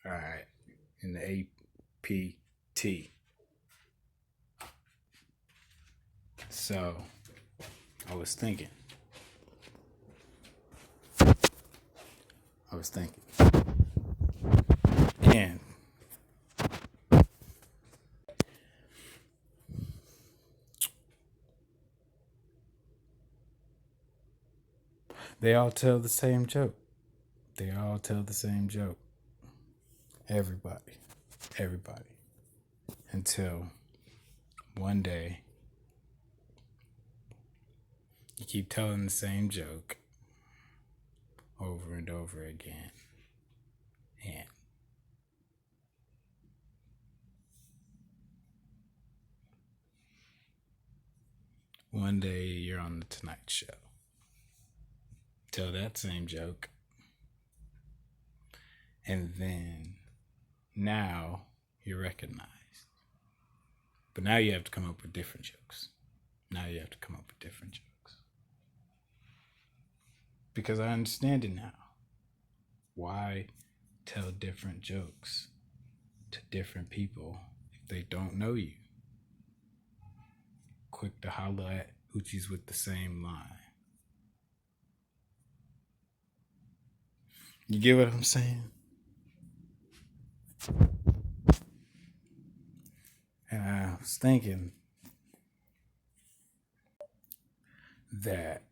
All right. In the APT. So I was thinking, I was thinking, and they all tell the same joke. They all tell the same joke. Everybody, everybody. Until one day you keep telling the same joke over and over again. And one day you're on the Tonight Show. Tell that same joke. And then now you're recognized. But now you have to come up with different jokes. Now you have to come up with different jokes. Because I understand it now. Why tell different jokes to different people if they don't know you? Quick to holler at hoochies with the same line. You get what I'm saying? And I was thinking that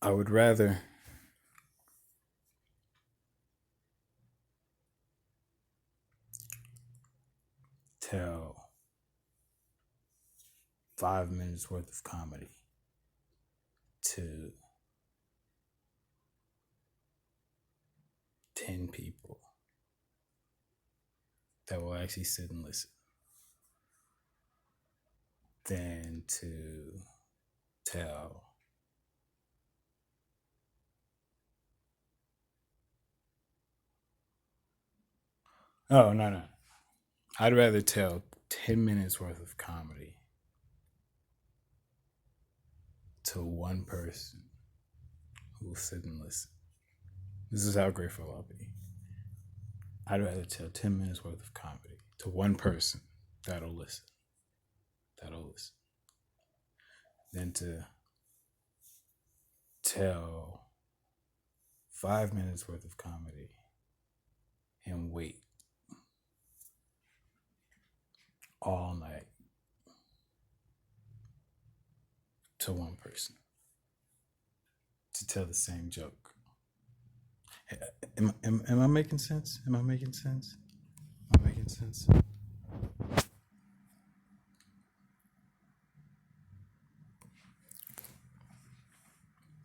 I would rather tell 5 minutes worth of comedy to 10 people that will actually sit and listen than to tell oh no. I'd rather tell 10 minutes worth of comedy to one person who will sit and listen. This is how grateful I'll be. I'd rather tell 10 minutes worth of comedy to one person that'll listen. That'll listen. Than to tell 5 minutes worth of comedy and wait all night to one person to tell the same joke. Am I making sense? Am I making sense? Am I making sense?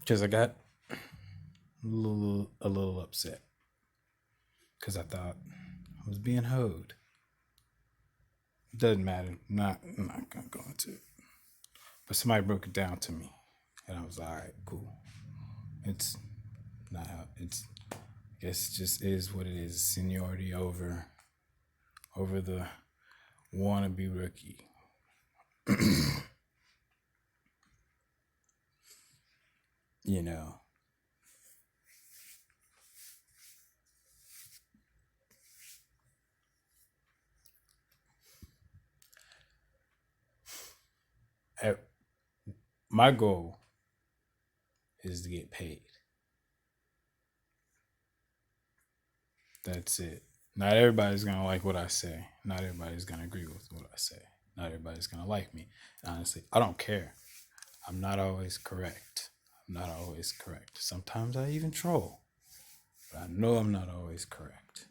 Because I got a little upset because I thought I was being hoed. Doesn't matter. I'm not gonna go into it. But somebody broke it down to me, and I was like, all right, cool. It's not how it's. I guess it just is what it is. Seniority over the wannabe rookie. You know, my goal is to get paid. That's it. Not everybody's gonna like what I say. Not everybody's gonna agree with what I say. Not everybody's gonna like me. Honestly, I don't care. I'm not always correct. I'm not always correct. Sometimes I even troll. But I know I'm not always correct.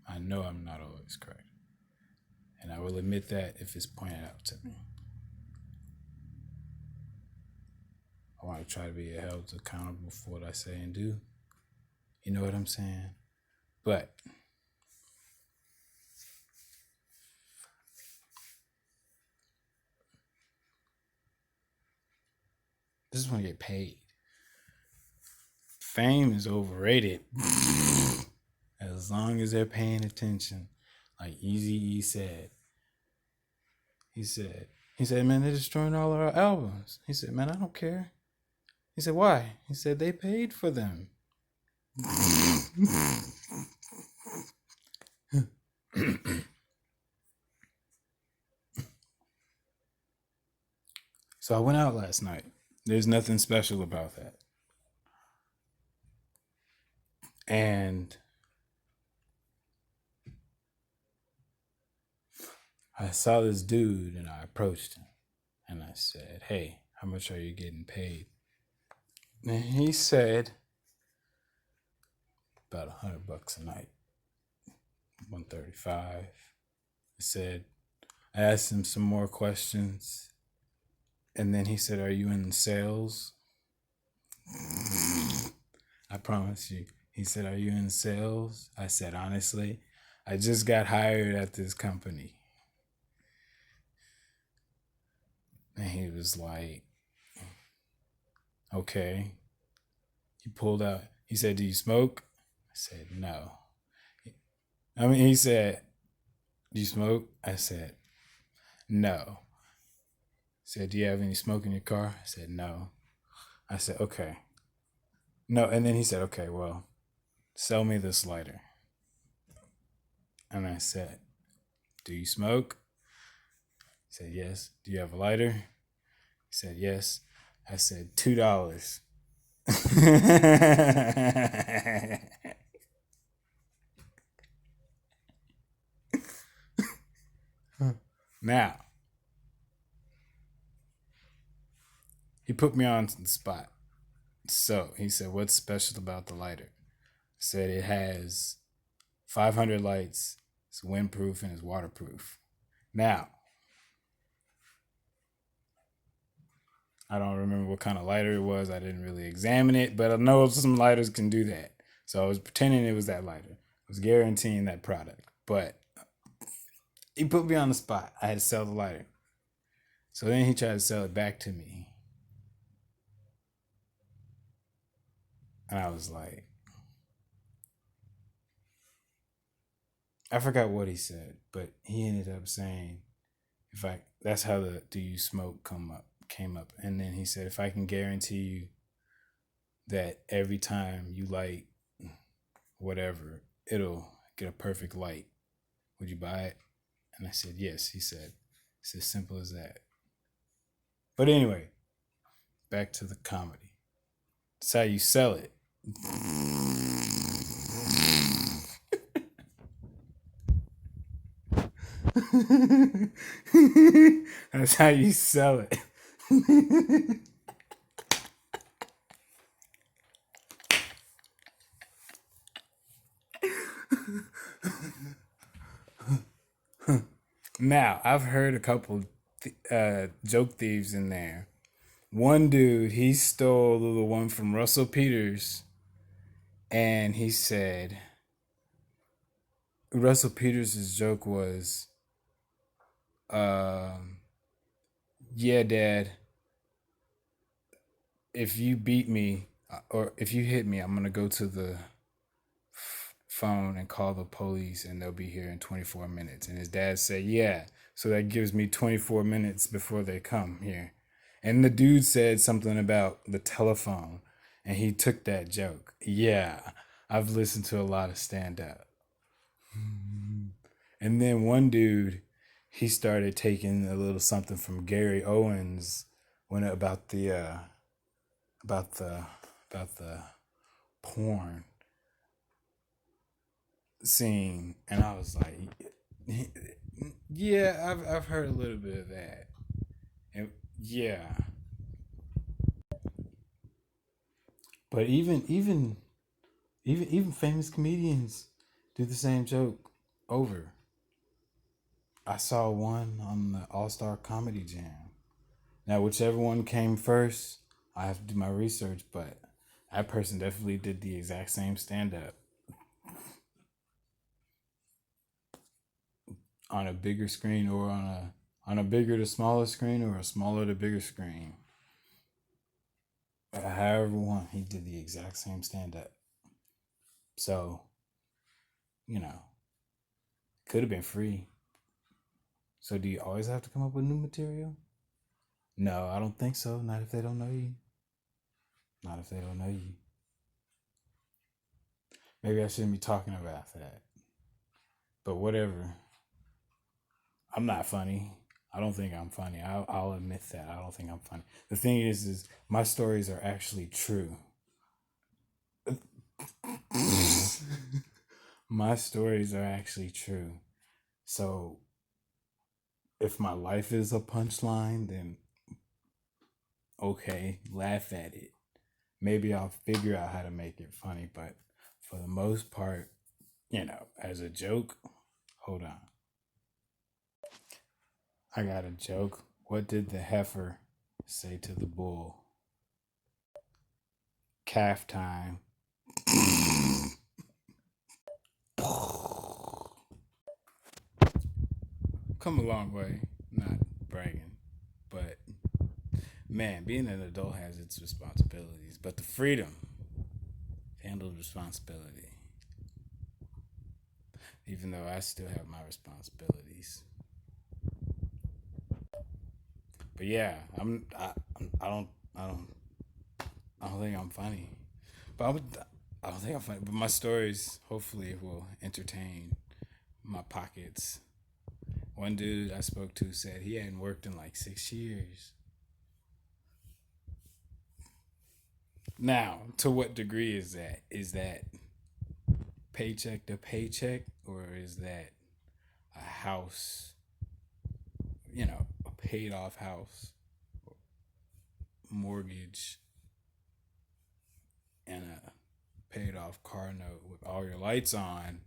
I know I'm not always correct. And I will admit that if it's pointed out to me. I want to try to be held accountable for what I say and do. You know what I'm saying? But I just want to get paid. Fame is overrated. As long as they're paying attention. Like Eazy-E said. He said, man, they're destroying all our albums. He said, man, I don't care. He said, why? He said, they paid for them. So I went out last night. There's nothing special about that. And I saw this dude and I approached him and I said, hey, how much are you getting paid? And he said, about $100 a night, 135. I said, I asked him some more questions. And then he said, are you in sales? I promise you. He said, are you in sales? I said, honestly, I just got hired at this company. And he was like, okay. He pulled out, he said, do you smoke? I said, no. He said, do you smoke? I said, no. He said, do you have any smoke in your car? I said, no. I said, okay. No, and then he said, okay, well, sell me this lighter. And I said, do you smoke? He said, yes. Do you have a lighter? He said, yes. I said, $2. Now, he put me on the spot. So he said, what's special about the lighter? I said, it has 500 lights, it's windproof, and it's waterproof. Now, I don't remember what kind of lighter it was. I didn't really examine it, but I know some lighters can do that. So I was pretending it was that lighter. I was guaranteeing that product. But he put me on the spot. I had to sell the lighter. So then he tried to sell it back to me. And I was like, I forgot what he said, but he ended up saying, that's how the do you smoke came up. And then he said, if I can guarantee you that every time you light whatever, it'll get a perfect light, would you buy it? And I said, yes. He said, it's as simple as that. But anyway, back to the comedy. It's how you sell it. That's how you sell it. Now, I've heard a couple joke thieves in there. One dude, he stole the one from Russell Peters, and he said, Russell Peters' joke was, yeah, Dad, if you beat me or if you hit me, I'm going to go to the phone and call the police and they'll be here in 24 minutes. And his dad said, yeah, so that gives me 24 minutes before they come here. And the dude said something about the telephone and he took that joke. Yeah, I've listened to a lot of stand up. And then one dude, he started taking a little something from Gary Owens when about the porn scene, and I was like, yeah, I've heard a little bit of that, and yeah, but even famous comedians do the same joke over. I saw one on the All Star Comedy Jam. Now, whichever one came first, I have to do my research, but that person definitely did the exact same stand up on a bigger screen or on a bigger to smaller screen or a smaller to bigger screen. However one, he did the exact same stand up. So, could have been free. So do you always have to come up with new material? No, I don't think so. Not if they don't know you. not if they don't know you. Maybe I shouldn't be talking about that. But whatever. I'm not funny. I don't think I'm funny. I'll admit that. I don't think I'm funny. The thing is my stories are actually true. My stories are actually true. So if my life is a punchline, then okay, laugh at it. Maybe I'll figure out how to make it funny, but for the most part, as a joke, hold on. I got a joke. What did the heifer say to the bull? Calf time. Come a long way. Not bragging, but man, being an adult has its responsibilities, but the freedom handles responsibility. Even though I still have my responsibilities. But yeah, I don't I don't I don't think I'm funny. But I don't think I'm funny. But my stories hopefully will entertain my pockets. One dude I spoke to said he hadn't worked in like 6 years. Now, to what degree is that? Is that paycheck to paycheck, or is that a house, a paid off house, mortgage, and a paid off car note with all your lights on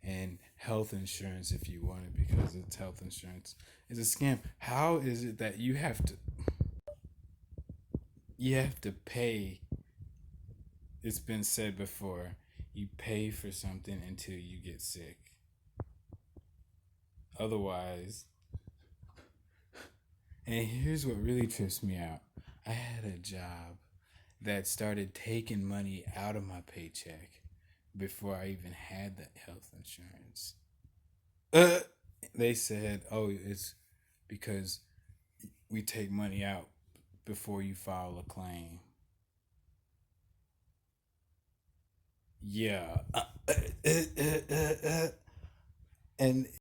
and health insurance if you want it because it's health insurance is a scam? How is it that you have to pay? It's been said before, you pay for something until you get sick. Otherwise, and here's what really trips me out. I had a job that started taking money out of my paycheck before I even had the health insurance. They said, "Oh, it's because we take money out before you file a claim." Yeah, and